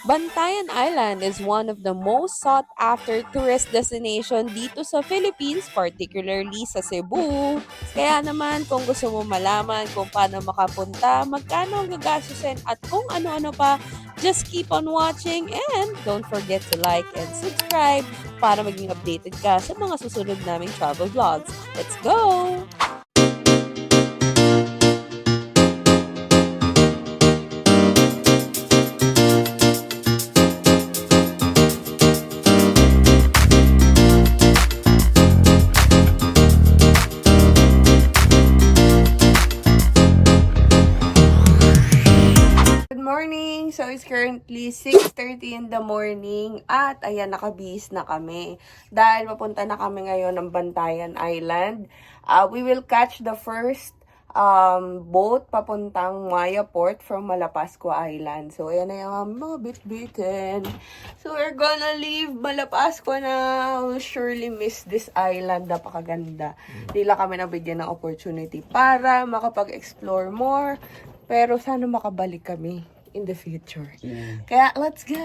Bantayan Island is one of the most sought-after tourist destination dito sa Philippines, particularly sa Cebu. Kaya naman, kung gusto mo malaman kung paano makapunta, magkano ang gagastusin at kung ano-ano pa, just keep on watching and don't forget to like and subscribe para maging updated ka sa mga susunod naming travel vlogs. Let's go! Good morning! So, it's currently 6:30 in the morning at ayan, nakabihis na kami. Dahil papunta na kami ngayon ng Bantayan Island. We will catch the first boat papuntang Maya Port from Malapascua Island. So, ayan na yung mga bit-bitin. So, we're gonna leave Malapascua na. We'll surely miss this island. Napakaganda. Hindi lang kami nabigyan ng opportunity para makapag-explore more. Pero sana makabalik kami in the future. Kaya, let's go!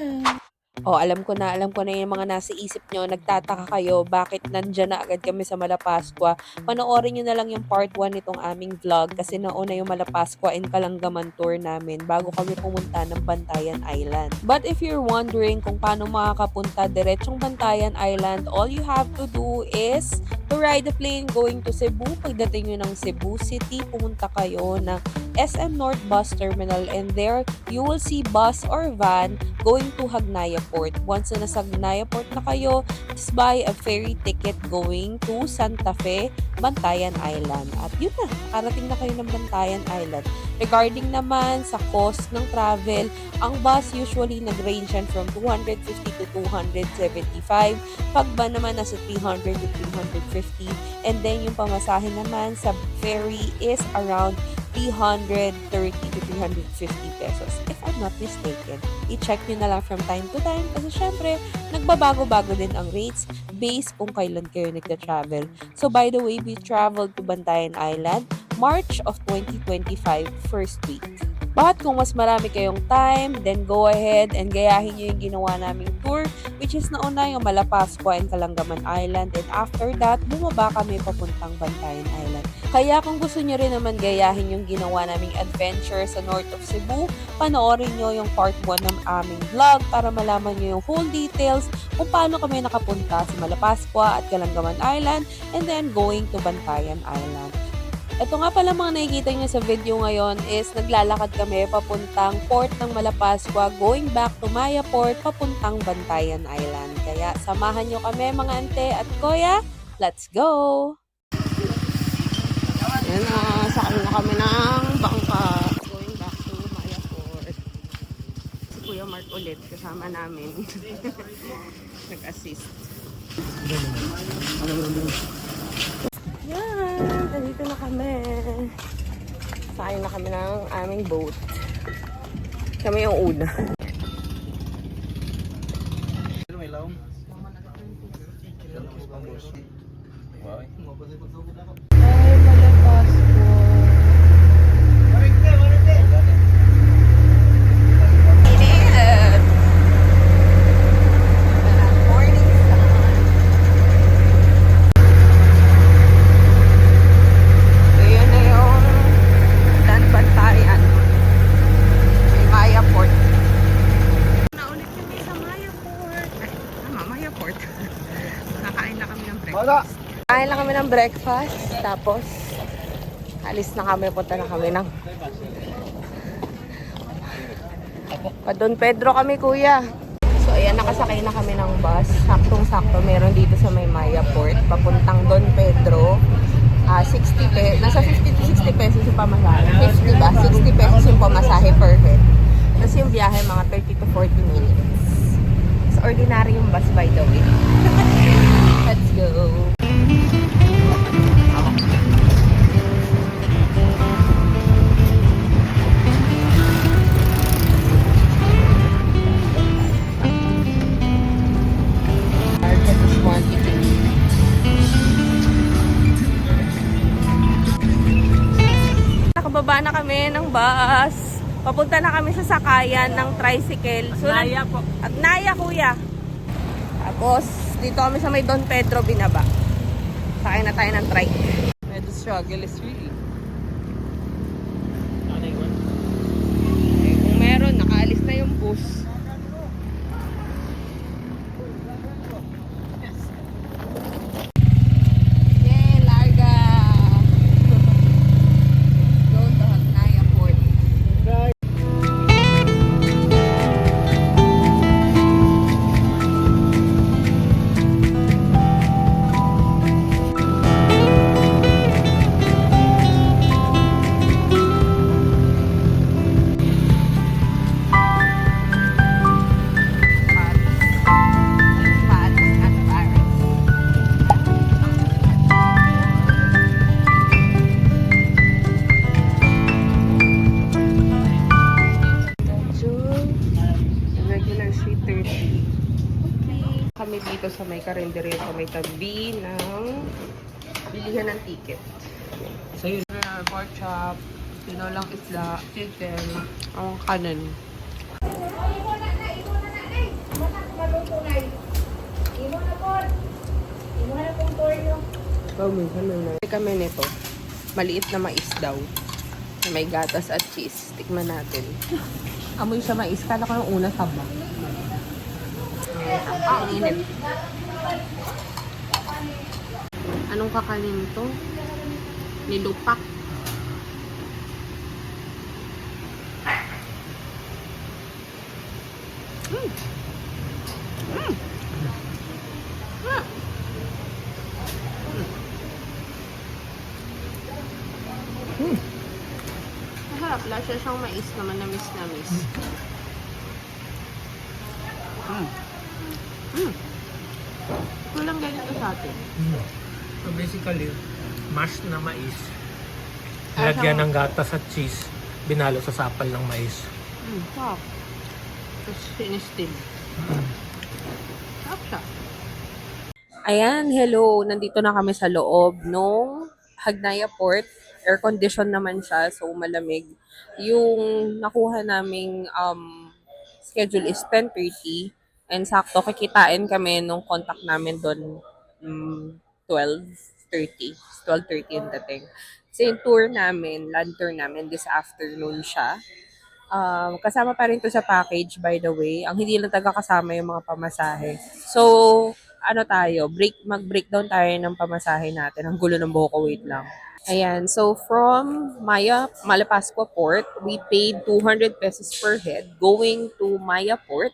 Oh, alam ko na yung mga nasa isip nyo. Nagtataka kayo, bakit nandyan na agad kami sa Malapascua. Panoorin nyo na lang yung part 1 nitong aming vlog kasi nauna yung Malapascua and Kalangaman tour namin bago kami pumunta ng Bantayan Island. But if you're wondering kung paano makakapunta diretsong Bantayan Island, all you have to do is to ride the plane going to Cebu. Pagdating nyo ng Cebu City, pumunta kayo ng SM North Bus Terminal and there you will see bus or van going to Hagnaya Port. Once na nasa Hagnaya Port na kayo, just buy a ferry ticket going to Santa Fe, Bantayan Island. At yun na, nakarating na kayo ng Bantayan Island. Regarding naman sa cost ng travel, ang bus usually nag-range yan from 250 to 275. Pag ba naman nasa 300 to 350. And then yung pamasahe naman sa ferry is around 330 to 350 pesos. If I'm not mistaken, i-check nyo na lang from time to time kasi syempre, nagbabago-bago din ang rates based kung kailan kayo nagta-travel. So by the way, we traveled to Bantayan Island March of 2025 first week. But kung mas marami kayong time, then go ahead and gayahin nyo yung ginawa naming tour, which is nauna yung Malapascua and Kalangaman Island. And after that, bumaba kami papuntang Bantayan Island. Kaya kung gusto nyo rin naman gayahin yung ginawa naming adventure sa north of Cebu, panoorin nyo yung part 1 ng aming vlog para malaman nyo yung whole details kung paano kami nakapunta sa Malapascua at Kalangaman Island and then going to Bantayan Island. Ito nga pala mga nakikita nyo sa video ngayon is naglalakad kami papuntang port ng Malapascua, going back to Maya Port, papuntang Bantayan Island. Kaya samahan nyo kami mga ante at kuya, let's go! Yan na, sakay na kami ng bangka. Going back to Maya Port. Si Kuya Mark ulit, kasama namin. Nag-assist. Yan, nandito na kami. Sakay na kami ng aming boat. Kami yung una. Ay, Malapascua. Kain lang kami ng breakfast, tapos alis na kami, punta na kami ng pa Don Pedro kami, kuya. So ayan, nakasakay na kami ng bus. Saktong-sakto, meron dito sa may Maya Port, papuntang Don Pedro. 60 pesos, nasa 50 to 60 pesos yung pamasahe. 50 ba? 60 pesos yung pamasahe per head. Tapos yung biyahe, mga 30 to 40 minutes. It's ordinary yung bus, by the way. Let's go! Nakababa na kami ng bus. Papunta na kami sa sakayan ng tricycle. So, Naya po. Agnaya, kuya. Tapos, dito kami sa may Don Pedro binaba. Sakay na tayo ng trike. Medyo struggle is really. Eh, kung meron, nakaalis na yung bus. Yay, larga! Go to Agnaya Port. Regular street 30. Okay. Kami dito sa may karinderya sa may tabi ng bilihan ng ticket. Sa'yo. Pork chop, tinolang isla, chicken, ang kanin. Kami nito, maliit na mais daw. May gatas at cheese. Tikman natin. Amoy siya mais. Kala ko ng una saba. Ang init. Anong kakanin to? Nilupak. Mm. Mm. Mm. Mm. Masarap. Lasa siyang mais naman na namis. Mm. Mm. Walang ganito sa atin. So basically, mashed na mais. Ah, Lagyan siyang- ng gatas at cheese. Binalo sa sapal ng mais. Sarap. Tapos sinistin. Sarap siya. Ayan, hello. Nandito na kami sa loob nung Agnaya Port. Air condition naman siya, so malamig. Yung nakuha naming schedule is 10:30 and sakto kikitain kami nung contact namin doon 12:30. 12:30 yung dating. Kasi yung tour namin, land tour namin this afternoon siya. Kasama pa rin to sa package, by the way. Ang hindi lang taga kasama yung mga pamasahe. So, ano tayo, mag-breakdown tayo ng pamasahe natin. Ang gulo ng buhok ko, wait lang. Ayan, so from Malapascua Port, we paid 200 pesos per head going to Maya Port.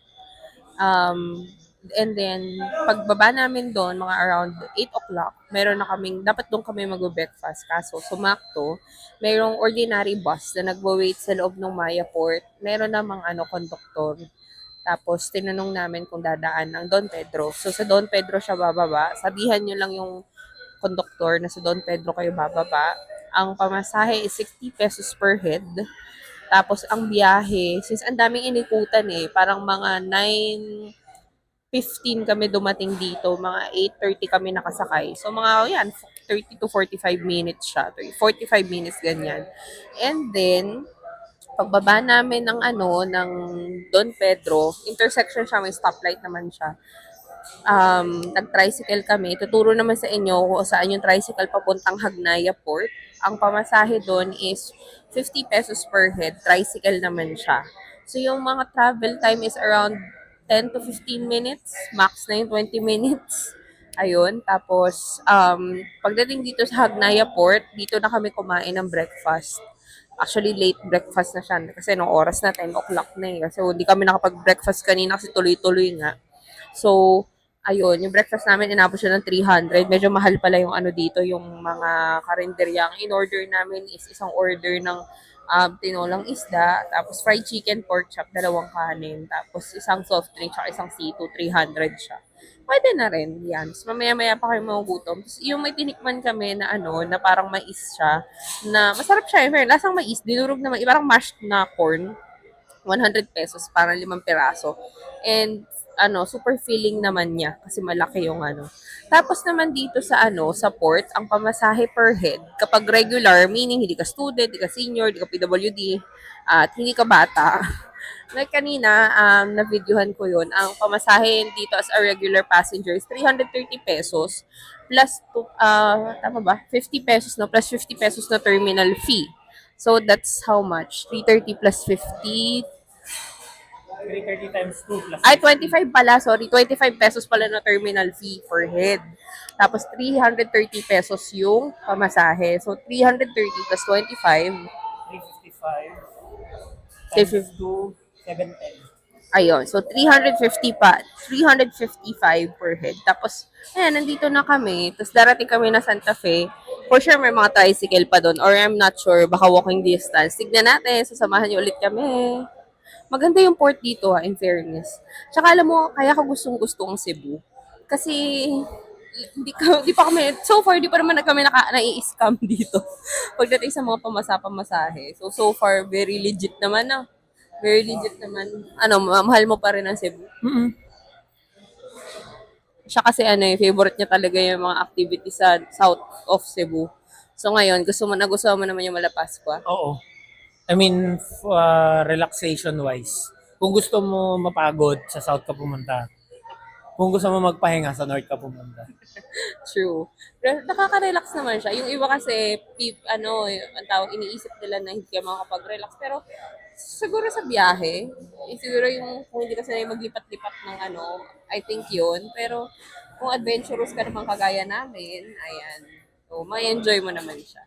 And then, pagbaba namin doon, mga around 8 o'clock, meron na kaming, dapat doon kami mag-breakfast. Kaso, sumakto, merong ordinary bus na nagwa-wait sa loob ng Maya Port. Meron namang konduktor. Tapos, tinanong namin kung dadaan ng Don Pedro. So, sa Don Pedro siya bababa. Sabihan nyo lang yung konduktor na sa Don Pedro kayo bababa. Ang pamasahe is 60 pesos per head. Tapos, ang biyahe, since ang daming inikutan parang mga 9:15 kami dumating dito, mga 8:30 kami nakasakay. So, mga 30 to 45 minutes siya. 45 minutes, ganyan. And then, pagbaba namin ng Don Pedro, intersection siya, may stoplight naman siya. Nag-tricycle kami. Tuturo naman sa inyo kung saan yung tricycle papuntang Agnaya Port. Ang pamasahe doon is 50 pesos per head. Tricycle naman siya. So, yung mga travel time is around 10 to 15 minutes. Max na yung 20 minutes. Ayun. Tapos, pagdating dito sa Agnaya Port, dito na kami kumain ng breakfast. Actually, late breakfast na siya. Kasi nung oras na, 10 o'clock na Kasi hindi kami nakapag-breakfast kanina kasi tuloy-tuloy nga. So, ayun, yung breakfast namin inabot siya ng 300. Medyo mahal pala yung dito, yung mga karinderya. Ang in-order namin is isang order ng tinolang isda, tapos fried chicken, pork chop, 2 kanin, tapos isang soft drink, tsaka isang C2, 300 siya. Pwede na rin, yan. So, mamaya-maya pa kayo magugutom. Yung may tinikman kami na na parang mais siya, na masarap siya. Lasang mais, dinurog na mais, parang mashed na corn. 100 pesos, parang 5 piraso. And super filling naman niya kasi malaki yung ano. Tapos naman dito sa sa port, ang pamasahe per head, kapag regular, meaning hindi ka student, hindi ka senior, hindi ka PWD, at hindi ka bata. Like kanina, na-videohan ko yun. Ang pamasahe dito as a regular passenger is 330 pesos plus, tama ba? 50 pesos na plus 50 pesos na terminal fee. So, that's how much? 330 plus 50, 330 times 2 plus ay, 25 pala, sorry. 25 pesos pala na terminal fee per head. Tapos, 330 pesos yung pamasahe. So, 330 plus 25, 355 times 2, 710. ayun. So, 350 pa. 355 per head. Tapos, ayan, nandito na kami. Tapos, darating kami na Santa Fe. For sure, may mga tricycle pa doon. Or I'm not sure, baka walking distance. Tignan natin. Sasamahan niyo ulit kami. Maganda yung port dito, in fairness. Tsaka alam mo, kaya ko gustong-gusto ang Cebu. Kasi, hindi pa kami, so far, di pa naman kami nai-scam dito. Pagdating sa mga pamasahe. So far, very legit naman na. Very legit naman. Mahal mo pa rin ang Cebu. Siya kasi favorite niya talaga yung mga activity sa south of Cebu. So ngayon, gusto mo naman yung Malapascua. Oo. I mean, relaxation-wise. Kung gusto mo mapagod, sa south ka pumunta. Kung gusto mo magpahinga, sa north ka pumunta. True. Pero nakaka-relax naman siya. Yung iba kasi, ang tawag, iniisip nila na hindi ka makakapag-relax. Pero, siguro sa biyahe, siguro yung kung hindi ka sanay maglipat-lipat ng I think yun. Pero, kung adventurous ka naman kagaya namin, ayan. So, may enjoy mo naman siya.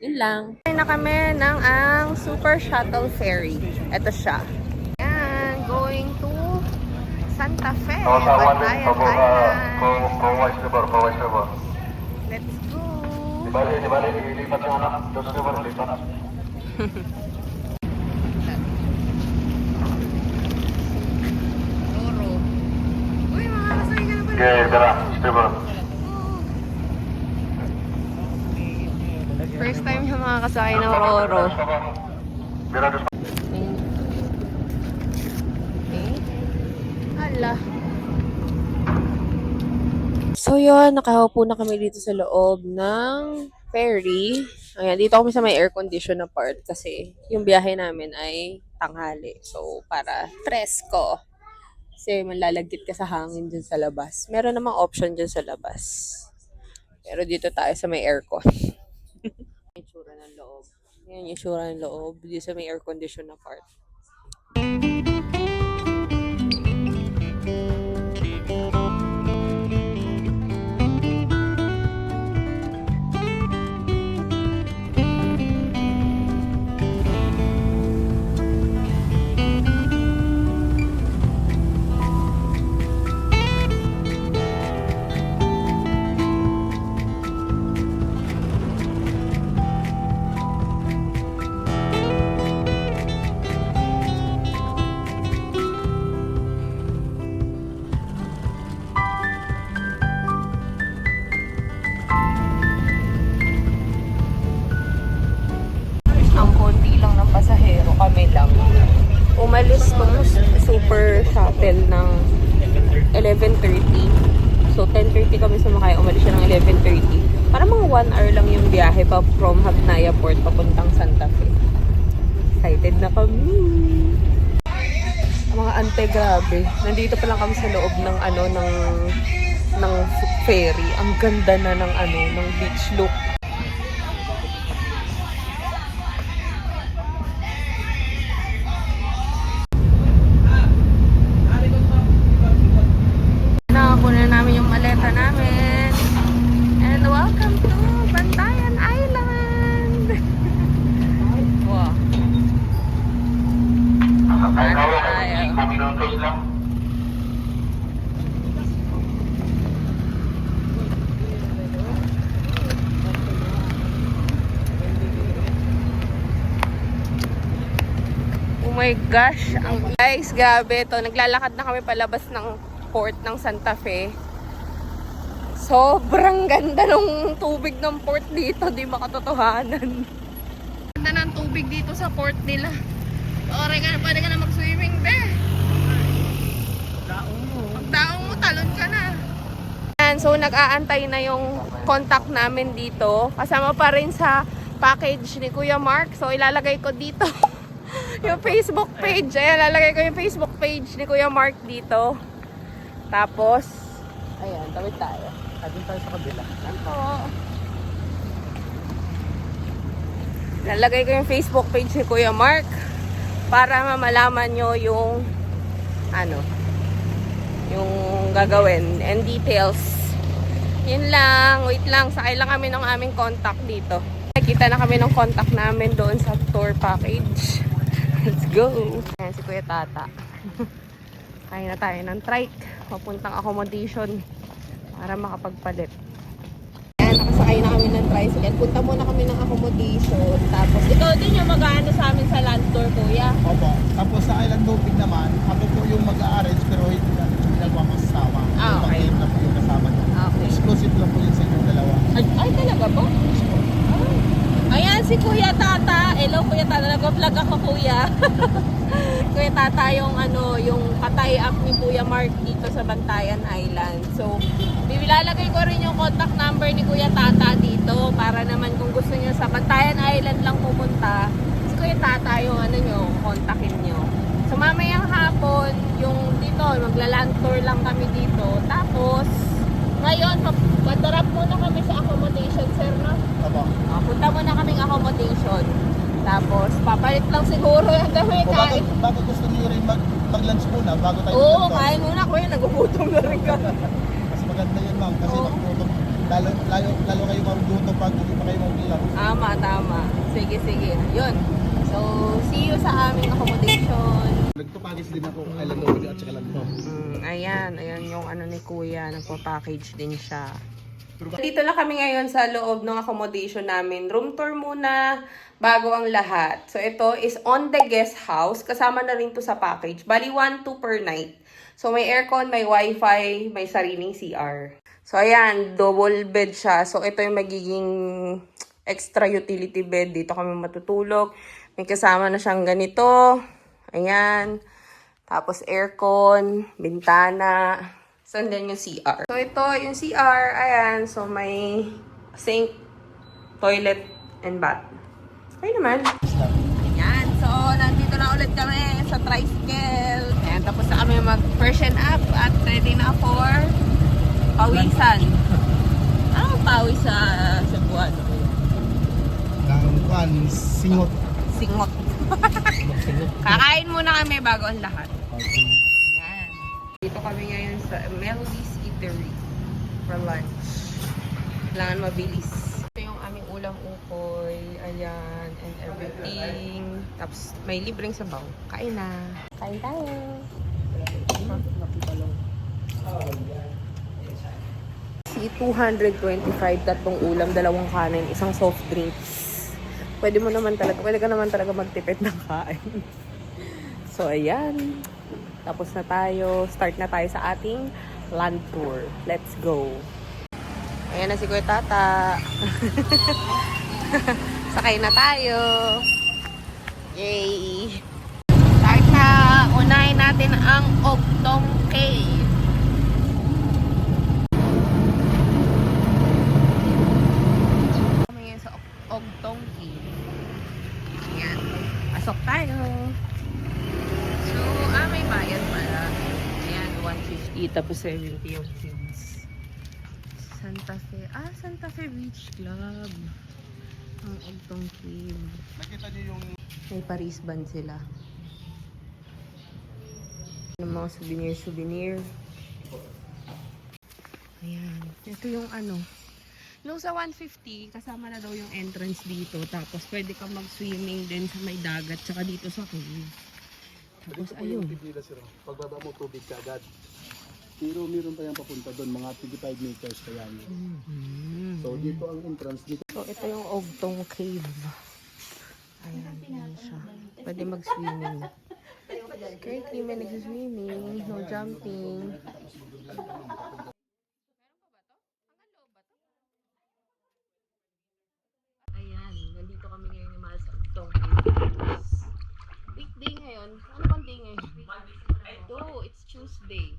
Yun lang. Ay na kami ng ang Super Shuttle Ferry. Ito siya. Ayan, going to Santa Fe. Bantayan Island. Let's go. Lipat yung anak. Dos na ba? Lipat. Roro. Uy, makakasay ka na pala. Okay, tara. Stable. First time yung makakasay ng Roro. Mira, dos. Okay. Hala. So yun, nakaupo na kami dito sa loob ng ferry. Ayan, dito kami sa may air condition na part kasi yung biyahe namin ay tanghali. So, para presko. Kasi manlalagkit ka sa hangin dyan sa labas. Meron namang option dyan sa labas. Pero dito tayo sa may aircon. Yung tsura ng loob. Yan yung tsura ng loob. Dito sa may air condition na part. Ang konti lang ng pasahero, kami lang. Umalis tong super shuttle ng 11:30. So, 10:30 kami sumakay. Umalis siya ng 11:30. Para mga 1 hour lang yung biyahe pa from Hagnaya Port papuntang Santa Fe. Excited na kami. Ang mga ante, grabe. Nandito pa lang kami sa loob ng ng ferry. Ang ganda na ng beach look. Nakakuha na namin yung maleta namin. And welcome to Bantayan Island! Wow. Ay, Ano tayo. tayo? 5 minutos lang. Oh my gosh. Guys, grabe ito. Naglalakad na kami palabas ng port ng Santa Fe. Sobrang ganda ng tubig ng port dito. Di makatotohanan. Ganda ng tubig dito sa port nila. Pwede ka na mag-swimming, be. Daong mo. So, nag-aantay na yung contact namin dito. Kasama pa rin sa package ni Kuya Mark. So, ilalagay ko dito yung Facebook page. Ayan, ilalagay ko yung Facebook page ni Kuya Mark dito. Tapos, ayan, tawid tayo. Adun tayo sa kabila. Ako. Ilalagay ko yung Facebook page ni Kuya Mark para mamalaman nyo yung yung gagawin and details. Yun lang, wait lang, sakay lang kami ng aming contact dito. Nakita na kami ng contact namin doon sa tour package. Let's go! Ayan si Kuya Tata. Kaya na tayo ng trike, papuntang accommodation para makapagpalit. Ayan, nakasakay na kami ng tricycle. Punta muna kami ng accommodation. Tapos, ikaw din yung mag-aano sa amin sa land tour, Kuya. Opo. Tapos sa Island Hopping naman, ako po yung mag-a-arrange pero hindi natin yung dalawa kasama. Ah, okay. Yung mag-game na po yung kasama niya. Okay. Exclusive lang po yun sa inyong dalawa. Ay, talaga po? Ayan si Kuya Tata. Hello Kuya Tata, nag-vlog ako Kuya. Kuya Tata yung yung patay up ni Kuya Mark dito sa Bantayan Island. So, bibilalagay ko rin yung contact number ni Kuya Tata dito para naman kung gusto niyo sa Bantayan Island lang pumunta, si Kuya Tata yung nyo, kontakin nyo. So, mamayang hapon, yung dito, magla-land tour lang kami dito. Tapos, ngayon, madarap muna kami sa accommodation, sir, no? Opo. Punta muna kaming accommodation. Tapos, papalit lang siguro yung dami O kain. bago gusto niyo rin mag-lunch muna, bago tayo Oo, mag-lunch. kain muna ko yun. Nagugutom na rin ka. Mas maganda yun, ma'am, kasi Oo. nagugutom. Lalo kayo magugutom pag hindi pa kayo mag-lunch. Tama. Sige. Yun. So, see you sa aming accommodation. Nagpapagis din ako Island Hopping at saka Land Hopping. Ayan yung ni Kuya. Nagpa-package din siya. Dito na kami ngayon sa loob ng accommodation namin. Room tour muna bago ang lahat. So, ito is on the guest house. Kasama na rin to sa package. Bali, 1-2 per night. So, may aircon, may wifi, may sariling CR. So, ayan, double bed siya. So, ito yung magiging extra utility bed. Dito kami matutulog. May kasama na siyang ganito. Ayan. Tapos, aircon, bintana. So, and then yung CR. So, ito yung CR. Ayan. So, may sink, toilet, and bath. Okay naman. Ayan. So, nandito na ulit kami sa tricycle. Ayan. Tapos na kami mag-freshen up at ready na for pawisan. Anong pawis sa Cebuan? Singot. Singot. Kakain muna kami bago ang lahat. Ayan. Dito kami ngayon sa Melody's Eatery for lunch. Kailangan mabilis. Ito yung aming ulam ukoy. Ayan. And everything. Tapos may libreng sabaw. Kain na. Kain tayo. Si 225, tatlong ulam, dalawang kanin, isang soft drinks. Pwede ka naman talaga magtipid ng kain. So, ayan. Tapos na tayo. Start na tayo sa ating land tour. Let's go. Ayan na si Kuya Tata. Sakay na tayo. Yay! Start na. Unahin natin ang Ogtong Cave. Kami ngayon sa Ogtong Cave. Ayan. Pasok tayo. So, may bayad pala. Ayan, 150. Tapos 70 yung fees. Santa Fe. Santa Fe Beach Club. Ang Ogtong Cave. Nakita niyo yung May Paris band sila. Yung mga souvenir. Ayan. Ito yung Nung sa 150, kasama na daw yung entrance dito. Tapos pwede kang mag-swimming din sa may dagat. Tsaka dito sa cave. Tapos ayun. pagbaba mo tubig ka agad. Pero meron pa yung papunta doon, mga 25 meters pa yan. So dito ang entrance dito. So ito yung Ogtong Cave. Ayan, yan siya. Pwede mag-swimming. Currently may nag-swimming. No jumping. Ayan, nandito kami ngayon ni Mahal sa Ogtong Cave. Weekday ngayon. Ano bang day ngayon? It's Tuesday.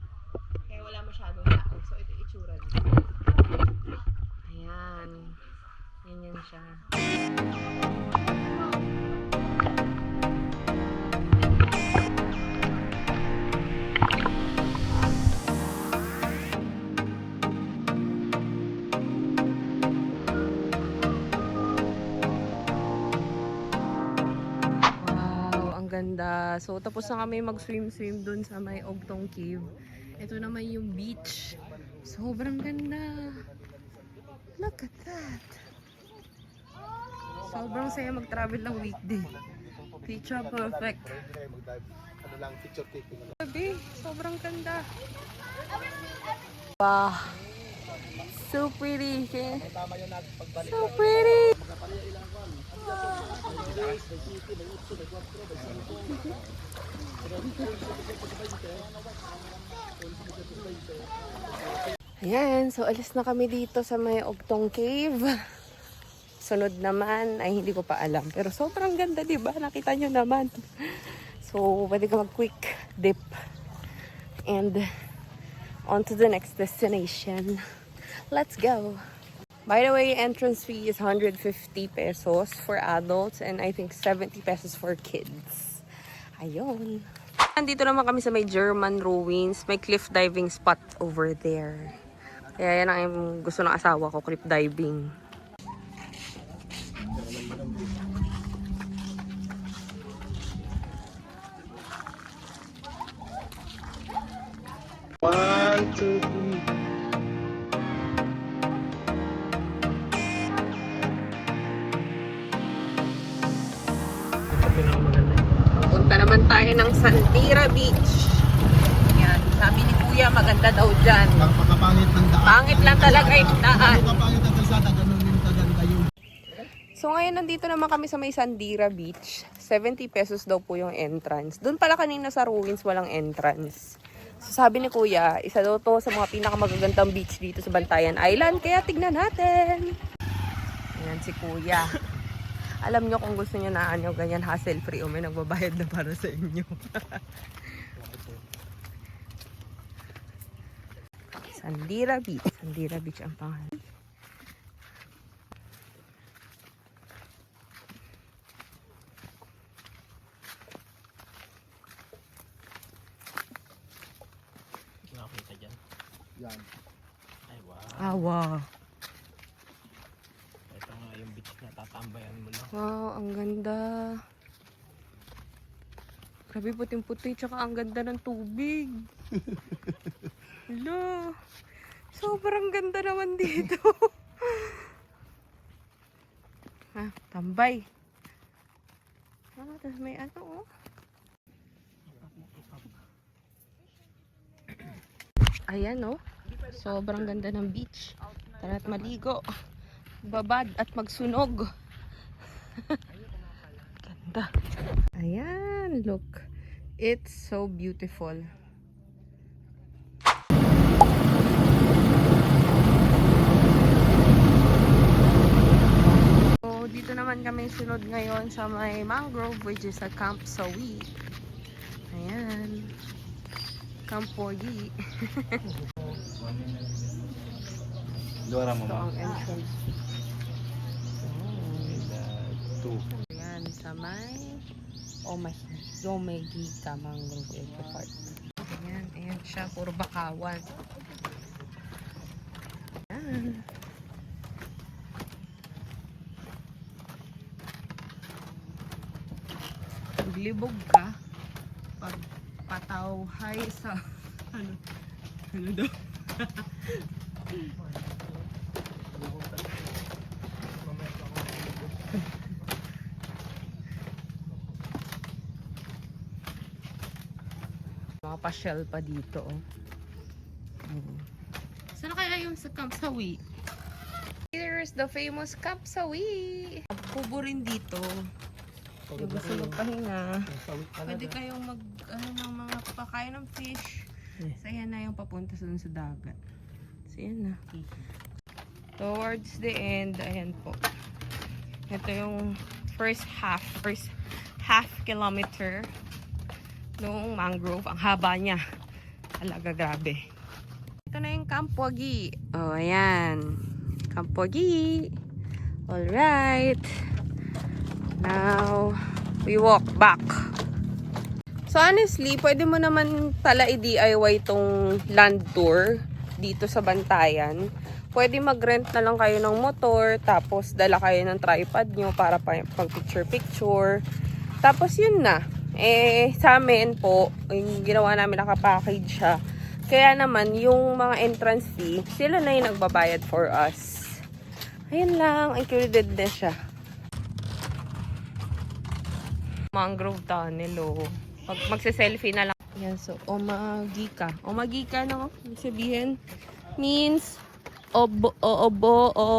Kaya wala masyadong tao. So ito itsura nito. Ganyan siya. Wow, ang ganda. So, tapos na kami mag-swim-swim dun sa may Ogtong Cave. Ito naman yung beach. Sobrang ganda. Look at that. Sobrang saya mag-travel ng weekday. Picture perfect. Ano lang, picture taking. Gabi, sobrang ganda. Wow. So pretty. So pretty. Ayan, so alis na kami dito sa may Ogtong Cave. Sunod naman, ay hindi ko pa alam. Pero sobrang ganda, di ba? Nakita nyo naman. So, pwede ka mag-quick dip. And on to the next destination. Let's go! By the way, entrance fee is 150 pesos for adults and I think 70 pesos for kids. Ayun. Nandito naman kami sa may German ruins. May cliff diving spot over there. Kaya yan ang gusto ng asawa ko, cliff diving. One, two, three. Ito pinakamaganda. Punta naman tayo ng Sandira Beach. Yan, sabi ni Kuya maganda daw dyan. Pagkapangit ng daan. Pangit lang talaga yung daan. Pagkapangit ng kalsada, ganun din kaganda yung So ngayon nandito naman kami sa may Sandira Beach. 70 pesos daw po yung entrance. Doon pala kanina sa ruins walang entrance. So sabi ni Kuya, isa daw to sa mga pinakamagagandang beach dito sa Bantayan Island. Kaya tignan natin. Ayan si Kuya. Alam nyo kung gusto nyo na ano, ganyan hassle free o may nagbabayad na para sa inyo. Sandira Beach. Sandira Beach ang pangalan. Nakakita dyan. yan. Ay, wow. Ah, wow. Ito nga yung beach na tatambayan mo lang. Wow, ang ganda. Grabe, puting-puti, tsaka ang ganda ng tubig. Hello. Sobrang ganda naman dito. Ah, tambay. Ah, tapos may ano, oh. Ayan, oh. Sobrang ganda ng beach. Tara't maligo. Babad at magsunog. Ganda. Ayan, look. It's so beautiful. So, dito naman kami sunod ngayon sa may mangrove, which is a Camp Sawi. Ayan. Camp Pogi. Dora Ito ang entrance. Ayan, sa may Omegita Mangrove Eco Park. Ayan, ayan siya. Puro bakawan. Ayan. Paglibog ka, pag patawhay sa ano daw? Makapasyal pa dito, oh. Saan kaya yung sa Camp Sawi? Here's the famous Camp Sawi. Kubo rin dito. Yung gusto magpahinga. Pwede kayong mag, ano, ng mga pakain ng fish. So, yan na yung papunta dun sa dagat. So, yan na. Towards the end, ayan po. Ito yung first half kilometer nung mangrove. Ang haba niya. Talaga, grabe. Ito na yung Camp Pogi. Oh, ayan. Camp Pogi. Alright. Now, we walk back. So honestly, pwede mo naman pala i-DIY tong land tour dito sa Bantayan. Pwede mag-rent na lang kayo ng motor, tapos dala kayo ng tripod nyo para pang picture-picture. Tapos yun na. Sa amin po, yung ginawa namin nakapackage siya. Kaya naman, yung mga entrance fee, sila na yung nagbabayad for us. Ayun lang, included na siya. Mangrove tunnel, oh. Magse-selfie na lang. Yan, so, Omagika. Omagika, no? Ibig sabihin, means,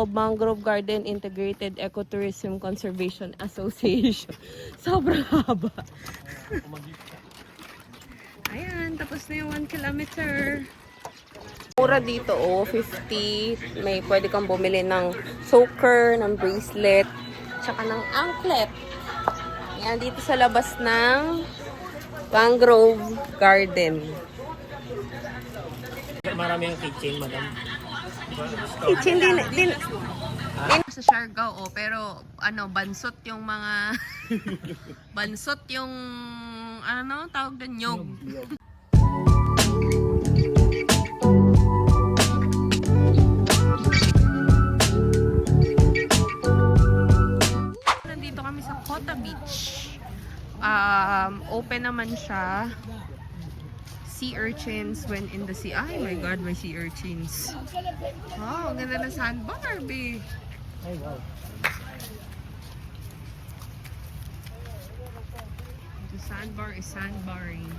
Mangrove Garden Integrated Ecotourism Conservation Association. Sobrang haba. Ayan, tapos na yung 1 kilometer. Mura dito, 50. May pwede kang bumili ng choker, ng bracelet, tsaka ng anklet. Ayan, dito sa labas ng Mangrove Garden. Marami ang keychain, madam. Kitchen din sa Siargao, pero bansot yung mga bansot yung tawag doon, nyog. Nandito kami sa Kota Beach. Open naman siya. Sea urchins when in the sea. Ay my God, may sea urchins. Wow, ang ganda ng sandbar, babe. Ay, wow. The sandbar is sandbarring.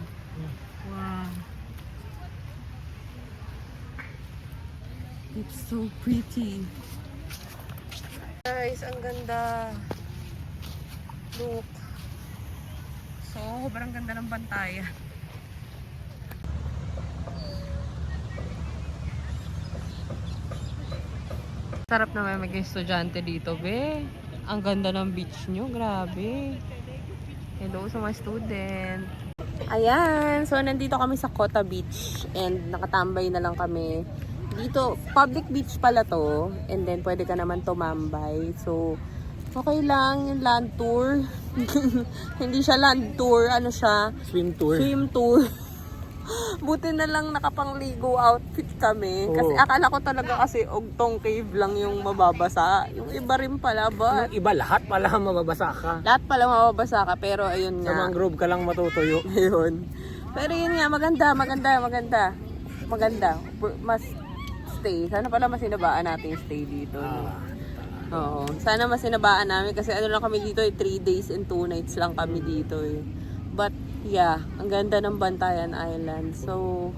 Wow. It's so pretty. Guys, ang ganda. Look. Sobrang ganda ng Bantayan. Sarap naman maging estudyante dito, be. Ang ganda ng beach nyo, grabe. Hello sa mga student. Ayan, so nandito kami sa Kota Beach and nakatambay na lang kami. Dito, public beach pala to. And then pwede ka naman tumambay. So, okay lang yung land tour. Hindi siya land tour, ano siya? Swim tour. Swim tour. Buti na lang nakapangligo outfit kami. Kasi akala ko talaga kasi Ugtong Cave lang yung mababasa. Yung iba rin pala ba? Yung iba, lahat pala mababasa ka. Lahat pala mababasa ka, pero ayun Sa nga. mangrove ka lang matutuyo. Ayun. Pero yun nga, maganda. Mas stay. Sana pala masinabaan natin yung stay dito. Oo. Sana masinabaan namin kasi lang kami dito 3 days and 2 nights lang kami dito eh. But yeah, ang ganda ng Bantayan Island. So,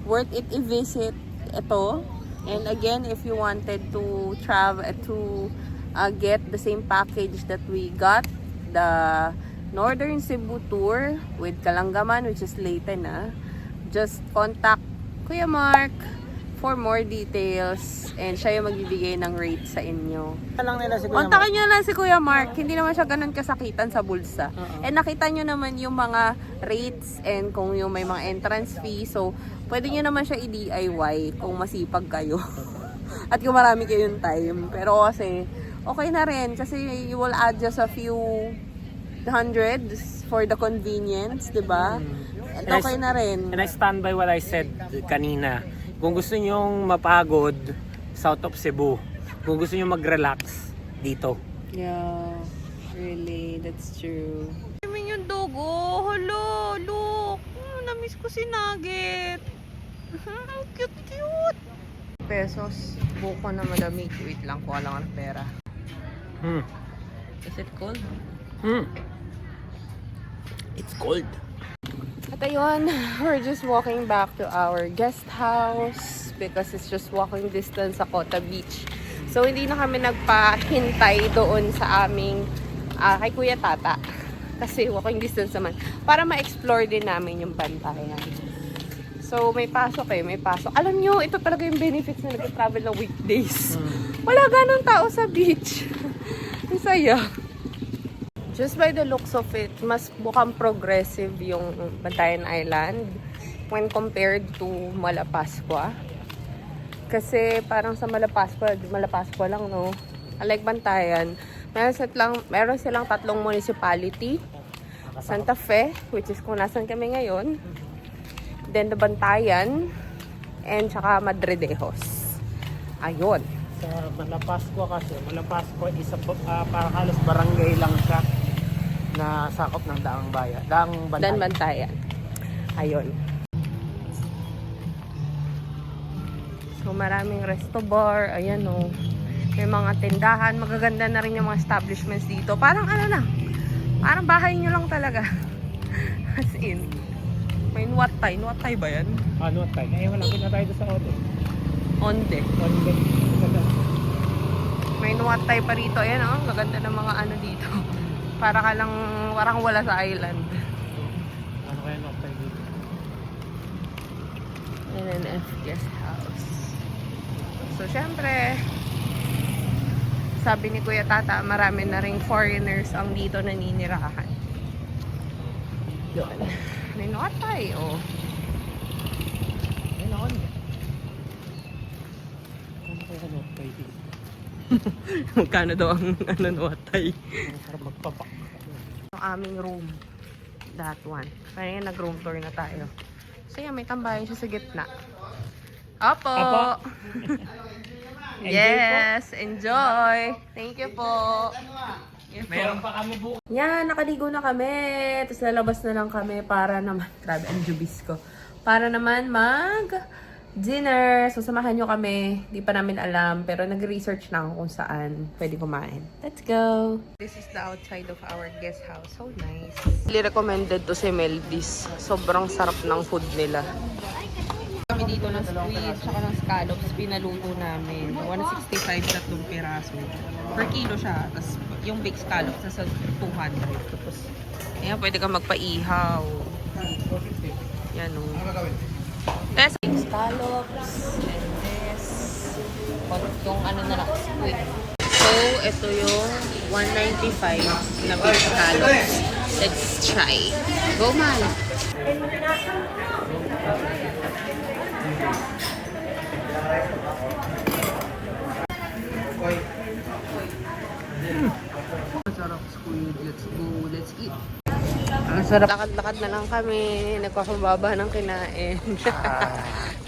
worth it i-visit ito. And again, if you wanted to travel, to get the same package that we got, the Northern Cebu Tour with Kalangaman, which is Leyte na, just contact Kuya Mark for more details and siya yung magbibigay ng rate sa inyo. Lang nila si Kontakin nyo lang si Kuya Mark. Hindi naman siya ganun kasakitan sa bulsa. And nakita nyo naman yung mga rates and kung yung may mga entrance fee. So, pwede nyo naman siya i-DIY kung masipag kayo. At kung marami kayong time. Pero kasi, okay na rin. Kasi you will add just a few hundreds for the convenience, diba? And okay na rin. And I stand by what I said kanina. Kung gusto nyong mapagod, south of Cebu. Kung gusto nyo mag-relax, dito. Yeah, really, that's true. I mean yung dogo, hello, look. Na-miss ko si Nugget. Cute. Pesos, buko na madami. Wait lang, kuha lang ng pera. Is it cold? It's cold. At ayun, we're just walking back to our guest house because it's just walking distance sa Kota Beach. So, hindi na kami nagpahintay doon sa aming kay Kuya Tata. Kasi walking distance naman. Para ma-explore din namin yung Bantayan. So, may pasok. Alam nyo, ito talaga yung benefits na nag-travel ng weekdays. Wala ganun tao sa beach. Ang saya. Just by the looks of it, mas mukhang progressive yung Bantayan Island when compared to Malapascua. Kasi parang sa Malapascua lang, no? Unlike Bantayan, meron silang tatlong municipality. Santa Fe, which is kung nasan kami ngayon. Then the Bantayan, and tsaka Madridejos. Ayun. Sa Malapascua kasi, Malapascua isa parang halos barangay lang siya na sakop ng Daang Bayan. Daang Bantayan. Dan Bantayan. Ayun. So maraming resto bar, ayan o. May mga tindahan, magaganda na rin yung mga establishments dito. Parang ano na, parang bahay nyo lang talaga. As in. May Nuatay. Nuatay ba yan? Ano tayo? Eh, wala na tayo doon sa auto. Onde. Onde. May Nuatay pa rito. Ayan o, maganda ng mga ano dito. Para ka lang, parang wala sa island. Ano kaya no tayo dito? NNF guest house. So, syempre, sabi ni Kuya Tata, marami na ring foreigners ang dito naninirahan. Yun. May Nuatay, oh. Ayun ako. Ano kaya no tayo dito? Magkano daw ang ano, Nuatay? Ang sarap magpapak. Ang aming room. That one. Kaya nag-room tour na tayo. So, yan, may tambayan siya sa gitna. Opo! Opo. Yes! Enjoy! Thank you po! Yes, po. Meron pa kami bukas. Yan, nakaligo na kami. Tapos lalabas na lang kami para naman, grabe, ang jubis ko. Para naman mag-dinner. So, samahan nyo kami. Di pa namin alam, pero nag-research na ako kung saan pwede kumain. Let's go! This is the outside of our guest house. So nice. Really recommended to si Meldy's. Sobrang sarap ng food nila. Kami dito ng squid, tsaka ng scallops, pinaluto namin. 165 tatlong piraso. Per kilo siya. Tapos yung baked scallops nasa 200. Tapos, ayan, pwede ka magpaihaw. Yan o. Tapos, baked scallops. And this. Yung ano na lang, squid. So, ito yung 195 na baked scallops. Let's try. Go, man! Sarap squid. Let's go. Let's eat. Ang sarap. Lakad-lakad na lang kami. Nagpapababa ng kinain.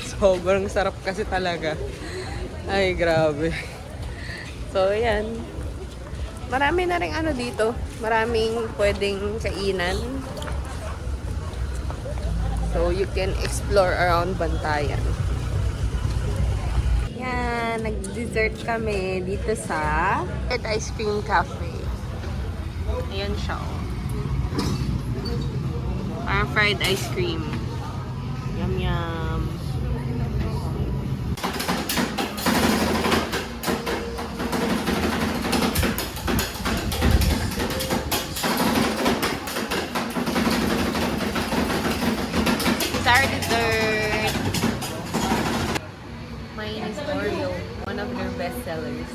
Sobrang sarap kasi talaga. Ay, grabe. So, yan. Marami na rin ano dito. Maraming pwedeng kainan. So, you can explore around Bantayan. Yan, nag-dessert kami dito sa Red Ice Cream Cafe. Ayan siya, oh. Parang fried ice cream. Yum, yum. It's our dessert. Mine is Oreo, one of their best sellers.